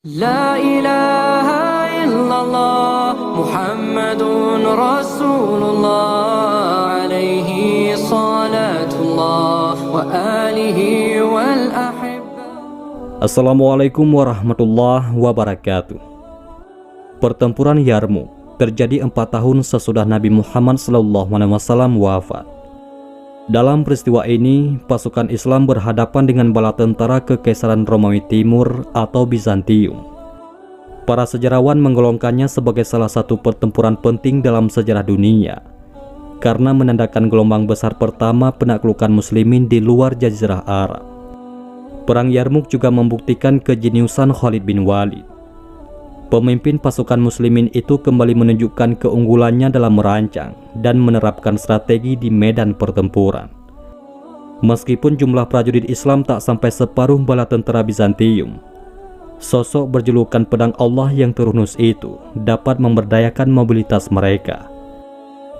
La ilaha illallah Muhammadun Rasulullah alaihi salatullah wa alihi wal ahibba. Assalamualaikum warahmatullahi wabarakatuh. Pertempuran Yarmuk terjadi 4 tahun sesudah Nabi Muhammad SAW wafat. Dalam peristiwa ini, pasukan Islam berhadapan dengan bala tentara Kekaisaran Romawi Timur atau Bizantium. Para sejarawan menggolongkannya sebagai salah satu pertempuran penting dalam sejarah dunia, karena menandakan gelombang besar pertama penaklukan muslimin di luar Jazirah Arab. Perang Yarmuk juga membuktikan kejeniusan Khalid bin Walid. Pemimpin pasukan muslimin itu kembali menunjukkan keunggulannya dalam merancang dan menerapkan strategi di medan pertempuran. Meskipun jumlah prajurit Islam tak sampai separuh bala tentara Bizantium, sosok berjulukan pedang Allah yang terhunus itu dapat memberdayakan mobilitas mereka.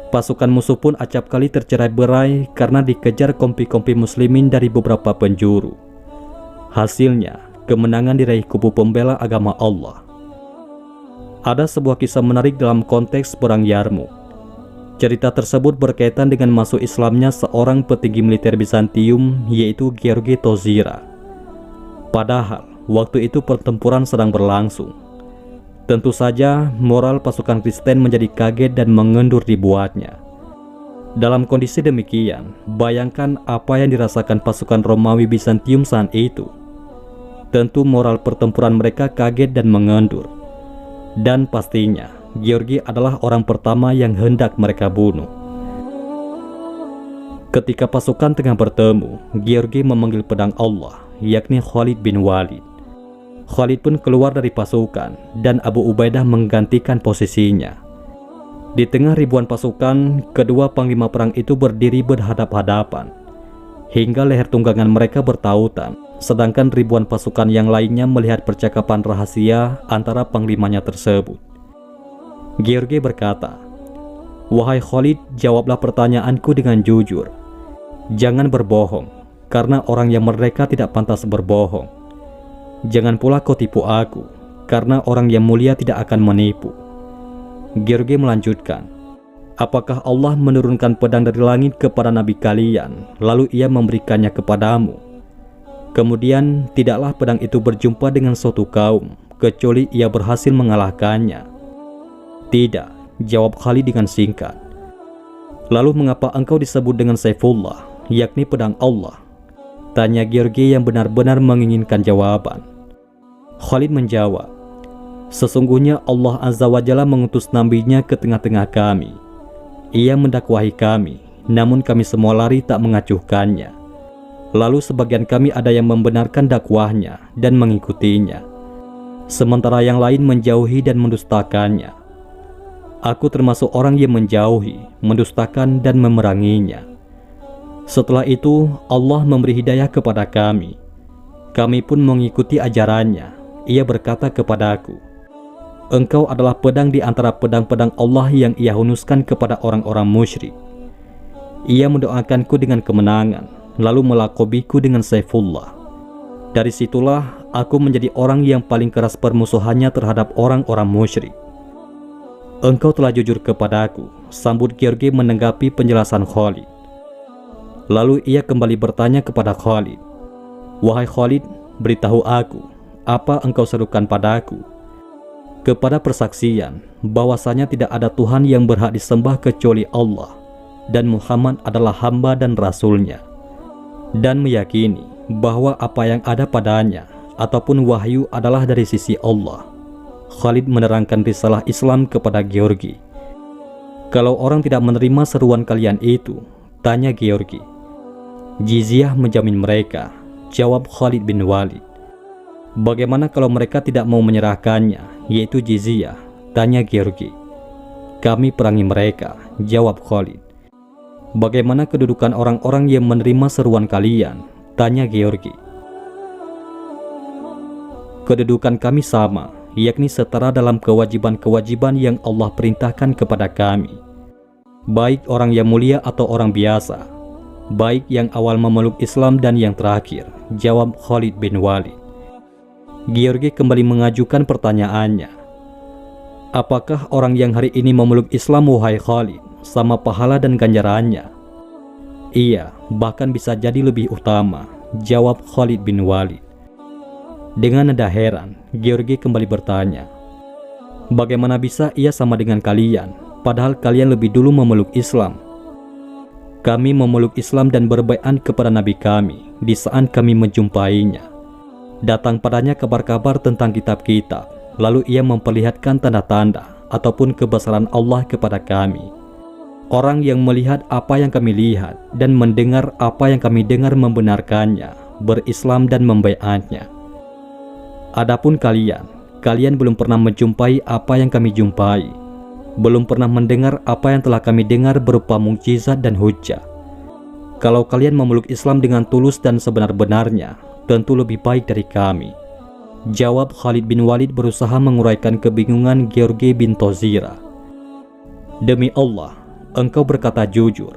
Pasukan musuh pun acap kali tercerai-berai karena dikejar kompi-kompi muslimin dari beberapa penjuru. Hasilnya, kemenangan diraih kubu pembela agama Allah. Ada sebuah kisah menarik dalam konteks perang Yarmuk. Cerita tersebut berkaitan dengan masuk Islamnya seorang petinggi militer Bizantium, yaitu Georgi Tozira. Padahal waktu itu pertempuran sedang berlangsung. Tentu saja moral pasukan Kristen menjadi kaget dan mengendur dibuatnya. Dalam kondisi demikian, bayangkan apa yang dirasakan pasukan Romawi Bizantium saat itu. Tentu moral pertempuran mereka kaget dan mengendur. Dan pastinya, Georgi adalah orang pertama yang hendak mereka bunuh. Ketika pasukan tengah bertemu, Georgi memanggil pedang Allah, yakni Khalid bin Walid. Khalid pun keluar dari pasukan, dan Abu Ubaidah menggantikan posisinya. Di tengah ribuan pasukan, kedua panglima perang itu berdiri berhadap-hadapan, hingga leher tunggangan mereka bertautan. Sedangkan ribuan pasukan yang lainnya melihat percakapan rahasia antara panglimanya tersebut. Georgi berkata, "Wahai Khalid, jawablah pertanyaanku dengan jujur. Jangan berbohong, karena orang yang merdeka tidak pantas berbohong. Jangan pula kau tipu aku, karena orang yang mulia tidak akan menipu." Georgi melanjutkan, "Apakah Allah menurunkan pedang dari langit kepada nabi kalian, lalu ia memberikannya kepadamu? Kemudian tidaklah pedang itu berjumpa dengan suatu kaum, kecuali ia berhasil mengalahkannya?" "Tidak," jawab Khalid dengan singkat. "Lalu mengapa engkau disebut dengan Saifullah, yakni pedang Allah?" tanya Georgi yang benar-benar menginginkan jawaban. Khalid menjawab, "Sesungguhnya Allah Azza wa Jalla mengutus nabinya ke tengah-tengah kami. Ia mendakwahi kami, namun kami semua lari tak mengacuhkannya. Lalu sebagian kami ada yang membenarkan dakwahnya dan mengikutinya, sementara yang lain menjauhi dan mendustakannya. Aku termasuk orang yang menjauhi, mendustakan dan memeranginya. Setelah itu Allah memberi hidayah kepada kami. Kami pun mengikuti ajarannya. Ia berkata kepadaku, 'Engkau adalah pedang di antara pedang-pedang Allah yang ia hunuskan kepada orang-orang musyrik.' Ia mendoakanku dengan kemenangan, lalu melakobiku dengan Saifullah. Dari situlah aku menjadi orang yang paling keras permusuhannya terhadap orang-orang musyrik." "Engkau telah jujur kepadaku," sambut Georgi menanggapi penjelasan Khalid. Lalu ia kembali bertanya kepada Khalid, "Wahai Khalid, beritahu aku, apa engkau serukan padaku?" "Kepada persaksian bahwasanya tidak ada Tuhan yang berhak disembah kecuali Allah, dan Muhammad adalah hamba dan rasulnya, dan meyakini bahwa apa yang ada padanya ataupun wahyu adalah dari sisi Allah." Khalid menerangkan risalah Islam kepada Georgi. "Kalau orang tidak menerima seruan kalian itu," tanya Georgi. "Jizyah menjamin mereka," jawab Khalid bin Walid. "Bagaimana kalau mereka tidak mau menyerahkannya, yaitu jizyah?" tanya Georgi. "Kami perangi mereka," jawab Khalid. "Bagaimana kedudukan orang-orang yang menerima seruan kalian?" tanya Georgi. "Kedudukan kami sama, yakni setara dalam kewajiban-kewajiban yang Allah perintahkan kepada kami. Baik orang yang mulia atau orang biasa, baik yang awal memeluk Islam dan yang terakhir," jawab Khalid bin Walid. George kembali mengajukan pertanyaannya. Apakah orang yang hari ini memeluk Islam, wahai Khalid, sama pahala dan ganjarannya? Iya, bahkan bisa jadi lebih utama, jawab Khalid bin Walid. Dengan nada heran, George kembali bertanya, bagaimana bisa ia sama dengan kalian, padahal kalian lebih dulu memeluk Islam? Kami memeluk Islam dan berbaiat kepada Nabi kami di saat kami menjumpainya. Datang padanya kabar-kabar tentang kitab-kitab, lalu ia memperlihatkan tanda-tanda ataupun kebesaran Allah kepada kami. Orang yang melihat apa yang kami lihat dan mendengar apa yang kami dengar membenarkannya, berislam dan membaiatnya. Adapun kalian belum pernah menjumpai apa yang kami jumpai, belum pernah mendengar apa yang telah kami dengar berupa mukjizat dan hujjah. Kalau kalian memeluk Islam dengan tulus dan sebenar-benarnya, tentu lebih baik dari kami, jawab Khalid bin Walid berusaha menguraikan kebingungan George bin Tozira. Demi Allah, engkau berkata jujur,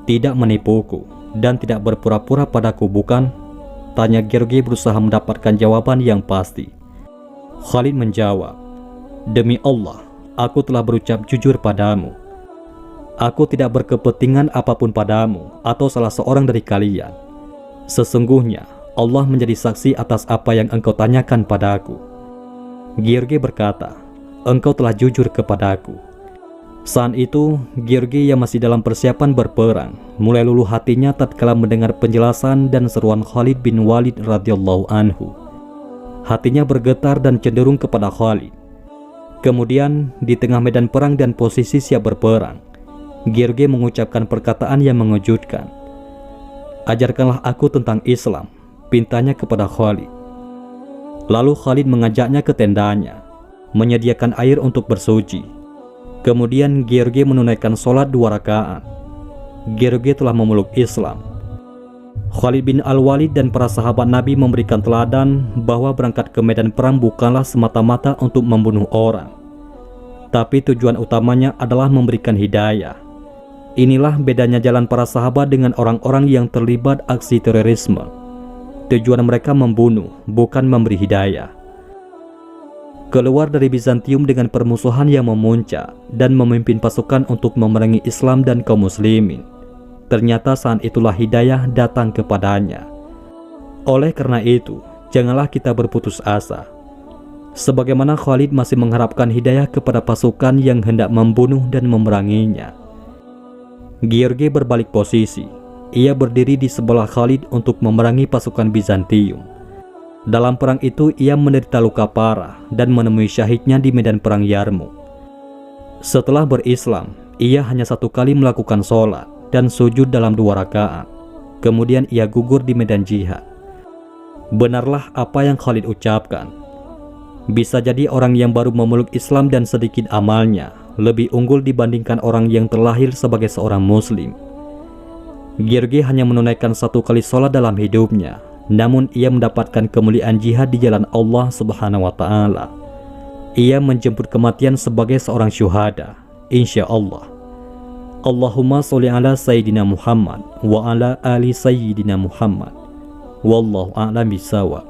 tidak menipuku, dan tidak berpura-pura padaku, bukan? Tanya George berusaha mendapatkan jawaban yang pasti. Khalid menjawab, demi Allah, aku telah berucap jujur padamu. Aku tidak berkepentingan apapun padamu atau salah seorang dari kalian. Sesungguhnya, Allah menjadi saksi atas apa yang engkau tanyakan padaku. George berkata, engkau telah jujur kepadaku. Saat itu, George yang masih dalam persiapan berperang, mulai luluh hatinya tatkala mendengar penjelasan dan seruan Khalid bin Walid radhiyallahu anhu. Hatinya bergetar dan cenderung kepada Khalid. Kemudian, di tengah medan perang dan posisi siap berperang, George mengucapkan perkataan yang mengejutkan. Ajarkanlah aku tentang Islam, pintanya kepada Khalid. Lalu Khalid mengajaknya ke tendanya, menyediakan air untuk bersuci. Kemudian George menunaikan sholat 2 rakaat. George telah memeluk Islam. Khalid bin Al-Walid dan para sahabat Nabi memberikan teladan bahwa berangkat ke medan perang bukanlah semata-mata untuk membunuh orang, tapi tujuan utamanya adalah memberikan hidayah. Inilah bedanya jalan para sahabat dengan orang-orang yang terlibat aksi terorisme. Tujuan mereka membunuh, bukan memberi hidayah. Keluar dari Bizantium dengan permusuhan yang memuncak dan memimpin pasukan untuk memerangi Islam dan kaum muslimin. Ternyata saat itulah hidayah datang kepadanya. Oleh karena itu, janganlah kita berputus asa. Sebagaimana Khalid masih mengharapkan hidayah kepada pasukan yang hendak membunuh dan memeranginya. George berbalik posisi. Ia berdiri di sebelah Khalid untuk memerangi pasukan Bizantium. Dalam perang itu ia menderita luka parah dan menemui syahidnya di medan perang Yarmuk. Setelah berislam, ia hanya 1 kali melakukan sholat dan sujud dalam 2 rakaat. Kemudian ia gugur di medan jihad. Benarlah apa yang Khalid ucapkan. Bisa jadi orang yang baru memeluk Islam dan sedikit amalnya lebih unggul dibandingkan orang yang terlahir sebagai seorang muslim. George hanya menunaikan 1 kali sholat dalam hidupnya, namun ia mendapatkan kemuliaan jihad di jalan Allah Subhanahu wa Ta'ala. Ia menjemput kematian sebagai seorang syuhada, insya Allah. Allahumma sholli ala Sayyidina Muhammad wa ala ali Sayyidina Muhammad. Wallahu a'lam bishawab.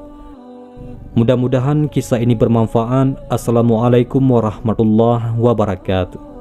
Mudah-mudahan kisah ini bermanfaat. Assalamualaikum warahmatullahi wabarakatuh.